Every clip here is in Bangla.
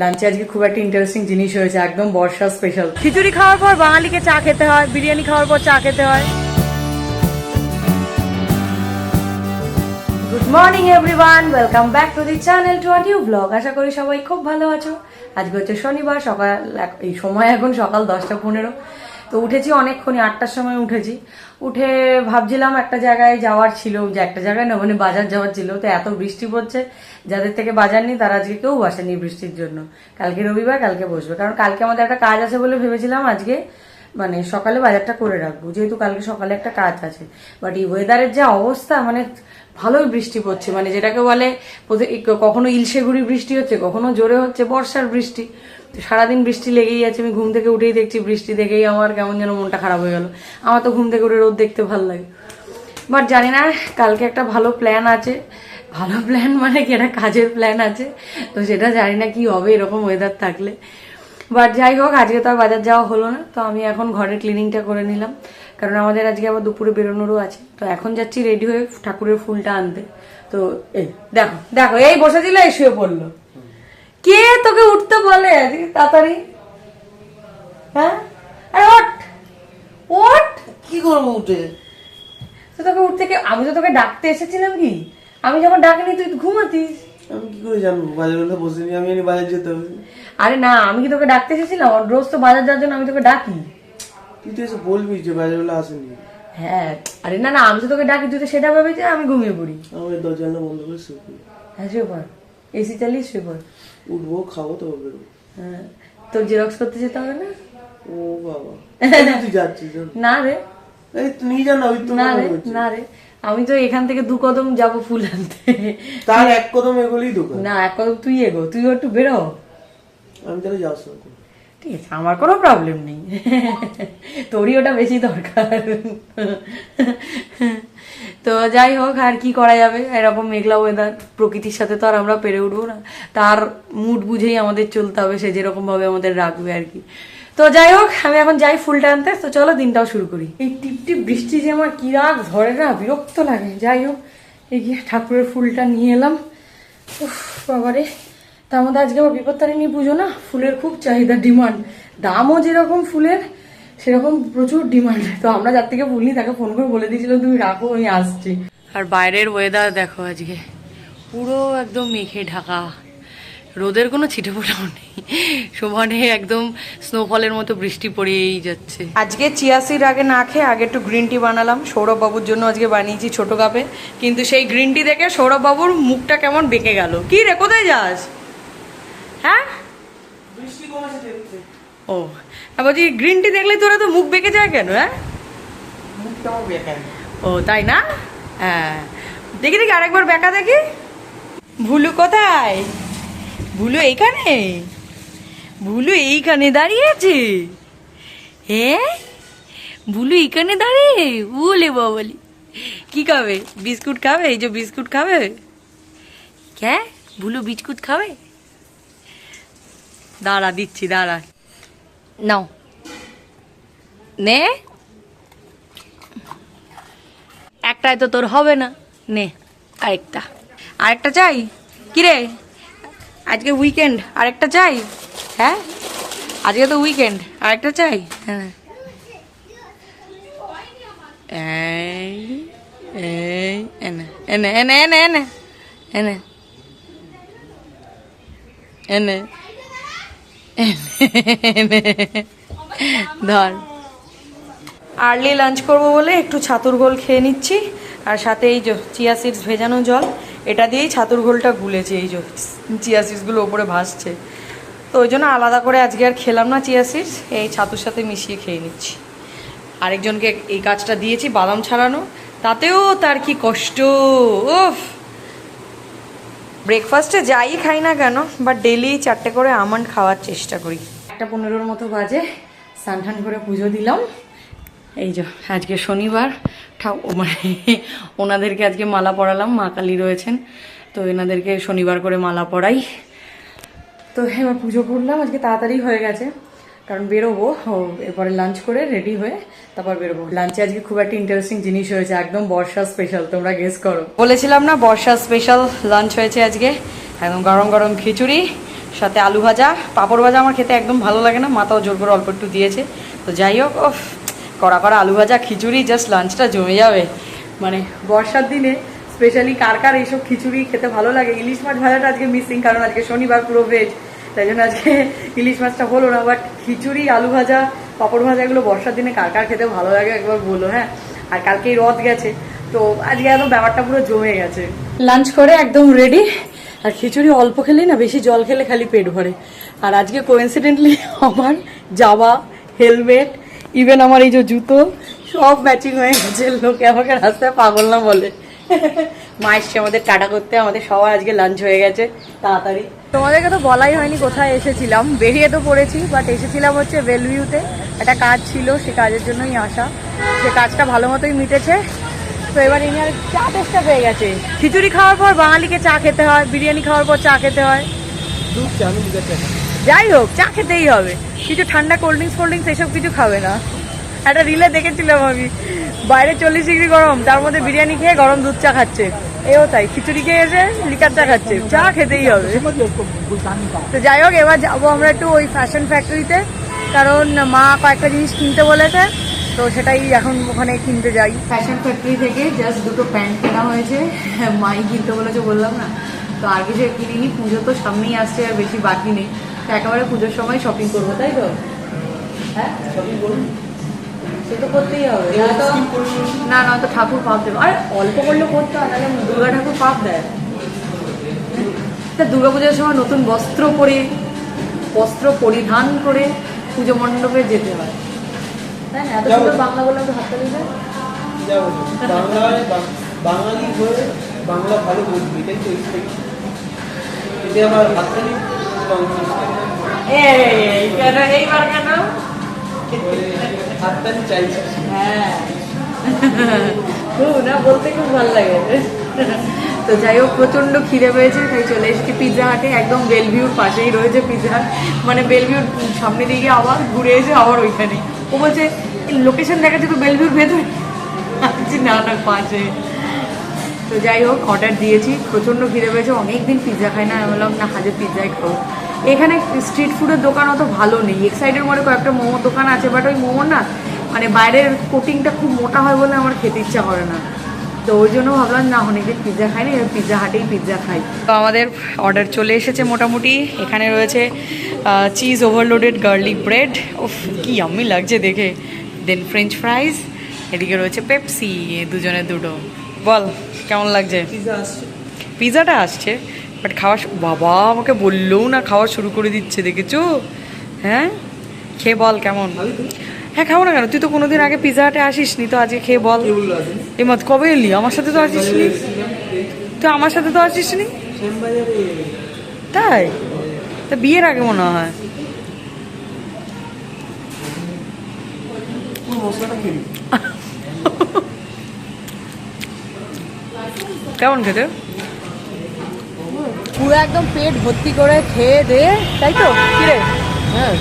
লাঞ্চে আজকে খুব একটা ইন্টারেস্টিং জিনিস হয়েছে, একদম বর্ষা স্পেশাল। খিচুড়ি খাওয়ার পর বাঙালিকে চা খেতে হয়, বিরিয়ানি খাওয়ার পর চা খেতে হয়। Good morning everyone, welcome back to the channel to a new blog. আশা করি সবাই খুব ভালো আছো। আজকে হচ্ছে শনিবার, সকাল এই সময় এখন সকাল 10:15। তো উঠেছি অনেকক্ষণই, 8টার সময় উঠেছি। উঠে ভাবছিলাম একটা জায়গায় যাওয়ার ছিল, যে একটা জায়গায় না মানে বাজার যাওয়ার ছিল। তো এত বৃষ্টি পড়ছে, যাদের থেকে বাজার নেই তারা আজকে কেউ আসেনি বৃষ্টির জন্য। কালকে রবিবার, কালকে বসবে, কারণ কালকে আমাদের একটা কাজ আছে বলে ভেবেছিলাম আজকে মানে সকালে বাজারটা করে রাখবো, যেহেতু কালকে সকালে একটা কাজ আছে। বাট এই ওয়েদারের যে অবস্থা, মানে ভালোই বৃষ্টি পড়ছে, মানে যেটাকে বলে কখনো ইলশেগুড়ি বৃষ্টি হচ্ছে, কখনো জোরে হচ্ছে বর্ষার বৃষ্টি। সারাদিন বৃষ্টি লেগেই আছে। আমি ঘুম থেকে উঠেই দেখছি বৃষ্টি, দেখেই আমার কেমন যেন মনটা খারাপ হয়ে গেল। আমার তো ঘুম থেকে উঠে রোদ দেখতে ভালো লাগে, বাট জানি না কালকে একটা ভালো প্ল্যান আছে। ভালো প্ল্যান মানে কি, একটা কাজের প্ল্যান আছে, তো সেটা জানি না কি হবে এরকম ওয়েদার থাকলে। বাট যাই হোক, আজকে তো আর বাজার যাওয়া হলো না। তো আমি এখন ঘরের ক্লিনিংটা করে নিলাম, কারণ আমাদের আজকে আবার দুপুরে বেরোনোরও আছে। তো এখন যাচ্ছি রেডি হয়ে ঠাকুরের ফুলটা আনতে। তো এই দেখো দেখো, এই বসে দিল, এই শুয়ে পড়লো। কে তোকে উঠতে বলে আজকে তাড়াতাড়ি? হ্যাঁ, আরে ওঠ ওঠ। কি করবো উঠে? তো তোকে উঠতে আমি তো তোকে ডাকতে এসেছিলাম কি? আমি যখন ডাকিনি তুই ঘুমাতিস। আমি কি করে জানবো? বাজার বেলা বসিনি, আমি জানি বাজার যেতে হবে। আরে না, আমি কি তোকে ডাকতে এসেছিলাম? রোজ তো বাজার যাওয়ার জন্য আমি তোকে ডাকি। তুই তো এসে বলবি যে বাজার বেলা আসেনি। হ্যাঁ, আরে না না, আমি তো তোকে ডাকি, তুই তো সেটা ভাবি যে আমি ঘুমিয়ে পড়ি। আমার দরজা বন্ধ করে শুয়ে পড়ি। হ্যাঁ, শুয়ে পড়, এসি চালিয়ে শুয়ে পড়। উঠবো, খাবো, তবে বেরোবো। হ্যাঁ, তোর জেরক্স করতে যেতে হবে না? ও বাবা, তুই যাচ্ছিস? না রে, এই তুই নিয়ে যা না, ওই তো না রে, না রে, আমি তো এখান থেকে 2 কদম যাবো ফুল আনতে। তার 1 কদম এগোলেই দোকান। না, 1 কদম তুই এগো, তুই একটু বেরো। আমি তাহলে যাওয়ার সময় করবো। ঠিক আছে, আমার কোনো প্রবলেম নেই। তোরই ওটা বেশি দরকার। তো যাই হোক, আর কি করা যাবে, এরকম মেঘলা ওয়েদার, প্রকৃতির সাথে তো আর আমরা পেরে উঠবো না। তার মুড বুঝেই আমাদের চলতে হবে, সে যেরকম ভাবে আমাদের রাখবে আর কি। তো যাই হোক, আমি এখন যাই ফুলটা আনতে। তো চলো দিনটাও শুরু করি। এই টিপ টিপ বৃষ্টি যে আমার কি রাগ ধরে না, বিরক্ত লাগে। যাই হোক, এই গিয়ে ঠাকুরের ফুলটা নিয়ে এলাম। উফ বাবারে, তার মধ্যে আজকে আমার বিপত্তারিণী পুজো না, ফুলের খুব চাহিদা, ডিমান্ড। দামও যেরকম ফুলের, সেরকম প্রচুর ডিমান্ড। তো আমরা যার থেকে ফুল নিই তাকে ফোন করে বলে দিয়েছিলাম তুমি রাখো, আমি আসছি। আর বাইরের ওয়েদার দেখো, আজকে পুরো একদম মেঘে ঢাকা, রোদের কোনো ছিটে ফোটাও নেই, সমানে একদম স্নোফলের মতো বৃষ্টি পড়েই যাচ্ছে। আজকে চিয়া সিড আগে না খেয়ে আগে একটু গ্রিন টি বানালাম সৌরভ বাবুর জন্য। আজকে বানিয়েছি ছোট কাপে, কিন্তু সেই গ্রিন টি দেখে সৌরভ বাবুর মুখটা কেমন বেঁকে গেল। কি রে, কোথায় যাস? হ্যাঁ, বৃষ্টি কমেছে দেখতে। ও বলছি, গ্রিন টি দেখলে তোরা তো মুখ বেঁকে যায় কেন? হ্যাঁ, মুখটা আমার বেকার। ও তাই না? হ্যাঁ, দেখি দেখি আরেকবার বেঁকা দেখি। ভুলু কোথায়? ভুলু এইখানে, ভুলু এইখানে দাঁড়িয়ে আছে। হ্যাঁ, ভুলু এইখানে দাঁড়িয়ে, বলে বাবলি কি খাবে? বিস্কুট খাবে? এই যে বিস্কুট খাবে। কে ভুলু বিস্কুট খাবে? দাঁড়া দিচ্ছি, দাঁড়া, নাও নে। একটাই তো তোর হবে না, নে আরেকটা। আরেকটা চাই? কিরে আজকে উইকেন্ড, আরেকটা চাই? হ্যাঁ, আজকে তো উইকেন্ড, আরেকটা চাই? হ্যাঁ, এই এই এনে এনে এনে এনে এনে এনে এনে এনে ধর। আর্লি লাঞ্চ করবো বলে একটু ছাতুর ঘোল খেয়ে নিচ্ছি, আর সাথে এই যে চিয়া সিডস ভেজানো জল, এটা দিয়েই ছাতুর ঘোলটা গুলেছি। এই যে চিয়া সিডসগুলো ওপরে ভাসছে, তো ওই জন্য আলাদা করে আজকে আর খেলাম না চিয়া সিডস, এই ছাতুর সাথে মিশিয়ে খেয়ে নিচ্ছি। আরেকজনকে এই কাজটা দিয়েছি, বাদাম ছাড়ানো, তাতেও তার কি কষ্ট। উফ, ব্রেকফাস্টে যাই খাই না কেন, বাট ডেলি 4টে করে আমন্ড খাওয়ার চেষ্টা করি। 1:15 মতো বাজে, স্নান টান করে পুজো দিলাম। এই যে আজকে শনিবার, মানে ওনাদেরকে আজকে মালা পরালাম, মা কালী রয়েছেন, তো এনাদেরকে শনিবার করে মালা পরাই। তো এবার পুজো করলাম, আজকে তাড়াতাড়ি হয়ে গেছে, কারণ বেরোবো এরপরে লাঞ্চ করে রেডি হয়ে তারপর বেরোবো। লাঞ্চে আজকে খুব একটা ইন্টারেস্টিং জিনিস হয়েছে, একদম বর্ষা স্পেশাল, তোমরা গেস করো। বলেছিলাম না বর্ষা স্পেশাল লাঞ্চ হয়েছে আজকে, একদম গরম গরম খিচুড়ি, সাথে আলু ভাজা, পাঁপড় ভাজা আমার খেতে একদম ভালো লাগে না, মাথাও জোর করে অল্প একটু দিয়েছে। তো যাই হোক, কড়া কড়া আলু ভাজা, খিচুড়ি, জাস্ট লাঞ্চটা জমে যাবে। মানে বর্ষার দিনে স্পেশালি কার কার এইসব খিচুড়ি খেতে ভালো লাগে। ইলিশ মাছ ভাজাটা আজকে মিসিং, কারণ আজকে শনিবার, পুরো ভেজ, তাই জন্য আজকে ইলিশ মাছটা হলো না। বাট খিচুড়ি, আলু ভাজা, পাঁপড় ভাজা এগুলো বর্ষার দিনে কার কার খেতে ভালো লাগে একবার বলো। হ্যাঁ, আর কালকেই রথ গেছে, তো আজকে একদম ব্যাপারটা পুরো জমে গেছে। লাঞ্চ করে একদম রেডি। আর খিচুড়ি অল্প খেলেই না, বেশি জল খেলে খালি পেট ভরে। আর আজকে কোইন্সিডেন্টলি আমার জামা, হেলমেট, ইভেন আমার এই যে জুতো সব ম্যাচিং হয়ে গেছে। লোকে আমাকে রাস্তায় পাগল না বলে। মা এসছে আমাদের টাটা করতে, আমাদের সবার আজকে লাঞ্চ হয়ে গেছে তাড়াতাড়ি। তোমাদেরকে তো বলাই হয়নি কোথায় এসেছিলাম, বেরিয়ে তো পড়েছি, বাট এসেছিলাম হচ্ছে বেলভিউতে। একটা কাজ ছিল, সে কাজের জন্যই আসা। সে কাজটা ভালো মতোই মিটেছে। তো এবার ইনি আর চা টেস্টটা পেয়ে গেছে। খিচুড়ি খাওয়ার পর বাঙালিকে চা খেতে হয়, বিরিয়ানি খাওয়ার পর চা খেতে হয়, যাই হোক চা খেতেই হবে। কিছু ঠান্ডা কোল্ড ড্রিঙ্কস এসব কিছু খাবে না। একটা রিলে দেখেছিলাম আমি, বাইরে 40 ডিগ্রি গরম, তার মধ্যে বিরিয়ানি খেয়ে গরম দুধ চা খাচ্ছে। এও তাই, খিচুড়ি খেয়ে এসে লিকার চা খাচ্ছে, চা খেতেই হবে। তো যাই হোক, এবার যাবো আমরা একটু ওই ফ্যাশন ফ্যাক্টরিতে, কারণ মা কয়েকটা জিনিস কিনতে বলেছে, তো সেটাই এখন ওখানে কিনতে যাই। ফ্যাশন ফ্যাক্টরি থেকে জাস্ট দুটো প্যান্ট কেনা হয়েছে, মাই কিনতে বলেছে বললাম না। তো আর কিছু কিনিনি, পুজো তো সামনেই আসছে, আর বেশি বাকি নেই। তো একেবারে পুজোর সময় শপিং করবো, তাই তো? হ্যাঁ, শপিং করুন, সে তো করতেই হবে। না না, তো ঠাকুর পাপ দেবে। আর অল্প করলে করতে হয়, নাহলে দুর্গা ঠাকুর পাপ দেয়। তা দুর্গাপূজার সময় নতুন বস্ত্র পরিধান করে পুজো মণ্ডপে যেতে হয়, তাই না? এত সুন্দর বাংলা বললাম তো হাততালি দেয়। বাঙালি হয়ে বাংলা ভালো বলবি, তাই তো? এতে আমার হাততালি এইবার কেন হাততালি চাইছি। হ্যাঁ, খুব না, বলতে খুব ভালো লাগে। তো যাই হোক, প্রচন্ড খিদে পেয়েছে, তাই চলে এসেছি পিৎজা হাটে। একদম বেলভিউর পাশেই রয়েছে পিৎজা হাট, মানে বেলভিউর সামনে দিকে আবার ঘুরে এসে আবার ওইখানে। ও বলছে লোকেশন দেখাচ্ছে তো বেলভিউর ভেতরে, না না পাশে। তো যাই হোক, অর্ডার দিয়েছি, প্রচন্ড খিদে পেয়েছে, অনেকদিন পিৎজা খাই না। আমি বললাম না, হাজে পিৎজাই খাবো। এখানে স্ট্রিট ফুডের দোকান অত ভালো নেই। এক সাইডের মধ্যে কয়েকটা মোমোর দোকান আছে, বাট ওই মোমো না, মানে বাইরের কোটিংটা খুব মোটা হয় বলে আমার খেতে ইচ্ছা করে না। তো ওই জন্য ভাবলাম না, অনেকদিন পিৎজা খাইনি, এবার পিৎজা হাটেই পিৎজা খাই। তো আমাদের অর্ডার চলে এসেছে মোটামুটি। এখানে রয়েছে চিজ ওভারলোডেড গার্লিক ব্রেড, ওফ কি ইয়াম্মি লাগছে দেখে। দেন ফ্রেঞ্চ ফ্রাইজ, এদিকে রয়েছে পেপসি, দুজনের দুটো। বল কেমন লাগছে? পিৎজাটা আসছে, বাট খাওয়া বাবা আমাকে বললেও না, খাওয়া শুরু করে দিচ্ছে, দেখেছো? হ্যাঁ, খেয়ে বল কেমন। হ্যাঁ, খাবো না কেন, তুই তো কোনোদিন আগে পিৎজা হাটে আসিস নি, তো আজকে খেয়ে বল। এই মত কবে এলি? আমার সাথে তো আসিস নি, তুই আমার সাথে তো আসিস নি। তাই? তা বিয়ের আগে মনে হয়। কেমন খেতে? পুরো একদম পেট ভর্তি করে খেয়ে দে, তাই তো? কিরে? হ্যাঁ,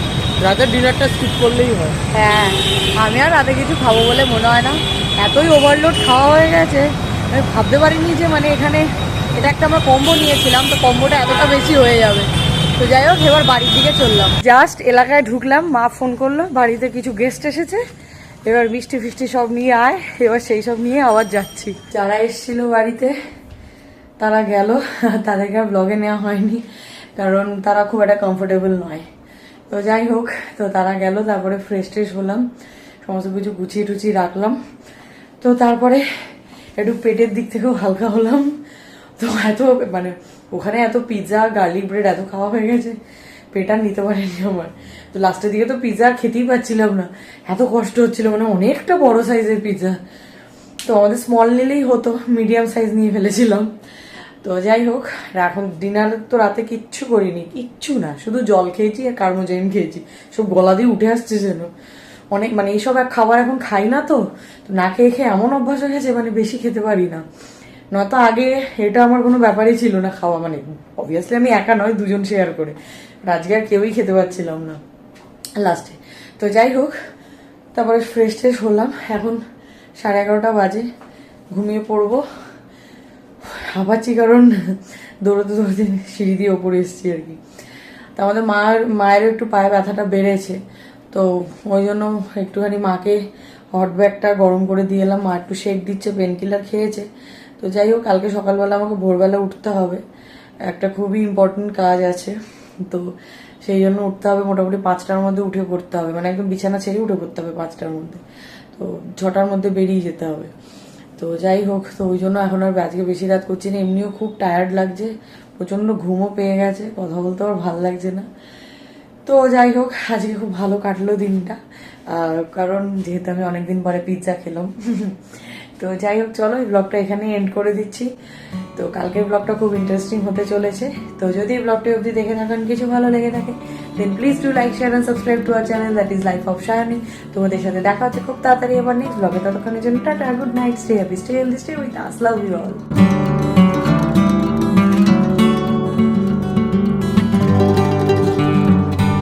রাতের ডিনারটা স্কিপ করলেই হয়। হ্যাঁ, আমি আর রাতে কিছু খাবো বলে মনে হয় না, এতই ওভারলোড খাওয়া হয়ে গেছে। আমি ভাবতে পারিনি যে মানে এখানে এটা একটা আমরা কম্বো নিয়েছিলাম, তো কম্বোটা এতটা বেশি হয়ে যাবে। তো যাই হোক, এবার বাড়ির দিকে চললাম। জাস্ট এলাকায় ঢুকলাম, মা ফোন করলো, বাড়িতে কিছু গেস্ট এসেছে, এবার মিষ্টি ফিষ্টি সব নিয়ে আয়। এবার সেই সব নিয়ে আবার যাচ্ছি। যারা এসেছিল বাড়িতে তারা গেল, তাদেরকে আর ব্লগে নেওয়া হয়নি, কারণ তারা খুব একটা কমফোর্টেবল নয়। তো যাই হোক, তো তারা গেল, তারপরে ফ্রেশ ট্রেশ হলাম, সমস্ত কিছু গুছিয়ে টুচিয়ে রাখলাম। তো তারপরে একটু পেটের দিক থেকেও হালকা হলাম। তো এত মানে ওখানে এত পিৎজা, গার্লিক ব্রেড এত খাওয়া হয়ে গেছে, পেট আর নিতে পারেনি আমার। তো লাস্টের দিকে তো পিৎজা খেতেই পাচ্ছিলাম না, এত কষ্ট হচ্ছিল, মানে অনেকটা বড় সাইজের পিৎজা। তো আমাদের স্মল নিলেই হতো, মিডিয়াম সাইজ নিয়ে ফেলেছিলাম। তো যাই হোক, এখন ডিনার তো রাতে কিচ্ছু করিনি, কিচ্ছু না, শুধু জল খেয়েছি আর কার্বোজাইন খেয়েছি, সব গলা দিয়ে উঠে আসছে যেন। অনেক মানে এইসব এক খাবার এখন খাই না, তো না খেয়ে খেয়ে এমন অভ্যাস হয়ে গেছে, মানে বেশি খেতে পারি না। নয়তো আগে এটা আমার কোনো ব্যাপারই ছিল না খাওয়া, মানে অবভিয়াসলি আমি একা নয়, দুজন শেয়ার করে। আজকে আর কেউই খেতে পারছিলাম না লাস্টে। তো যাই হোক, তারপরে ফ্রেশ ট্রেশ হলাম, এখন 11:30 বাজে, ঘুমিয়ে পড়বো। হাঁপাচ্ছি কারণ দৌড়তে দৌড়তে সিঁড়ি দিয়ে ওপরে এসেছি আর কি। তো আমাদের মায়েরও একটু পায়ে ব্যথাটা বেড়েছে, তো ওই জন্য একটুখানি মাকে হট ব্যাগটা গরম করে দিয়ে এলাম। মা একটু শেক দিচ্ছে, পেন কিলার খেয়েছে। তো যাই হোক, কালকে সকালবেলা আমাকে ভোরবেলা উঠতে হবে, একটা খুবই ইম্পর্টেন্ট কাজ আছে, তো সেই জন্য উঠতে হবে মোটামুটি 5টার মধ্যে উঠে পড়তে হবে, মানে একদম বিছানা ছেড়ে উঠে পড়তে হবে 5টার মধ্যে, তো 6টার মধ্যে বেরিয়ে যেতে হবে। তো যাই হোক, তো ওই জন্য এখন আর আজকে বেশি রাত করছি না, এমনিও খুব টায়ার্ড লাগছে, প্রচন্ড ঘুমও পেয়ে গেছে, কথা বলতে আর ভালো লাগছে না। তো যাই হোক, আজকে খুব ভালো কাটলো দিনটা, কারণ যেহেতু আমি অনেকদিন পরে পিৎজা খেলাম। তো যাই হোক, চলো এই ব্লগটা এখানেই এন্ড করে দিচ্ছি। তো কালকের ব্লগটা খুব ইন্টারেস্টিং হতে চলেছে। তো যদি এই ব্লগটা অবধি দেখে থাকেন, কিছু ভালো লেগে থাকে, then please do like, share and subscribe to our channel, that is life of Sayani. তোমাদের সাথে দেখা হচ্ছে খুব তাড়াতাড়ি আবার নেক্সট ব্লগে। ততক্ষণের জন্য tata, good night, stay happy, stay healthy, stay with us, love you all.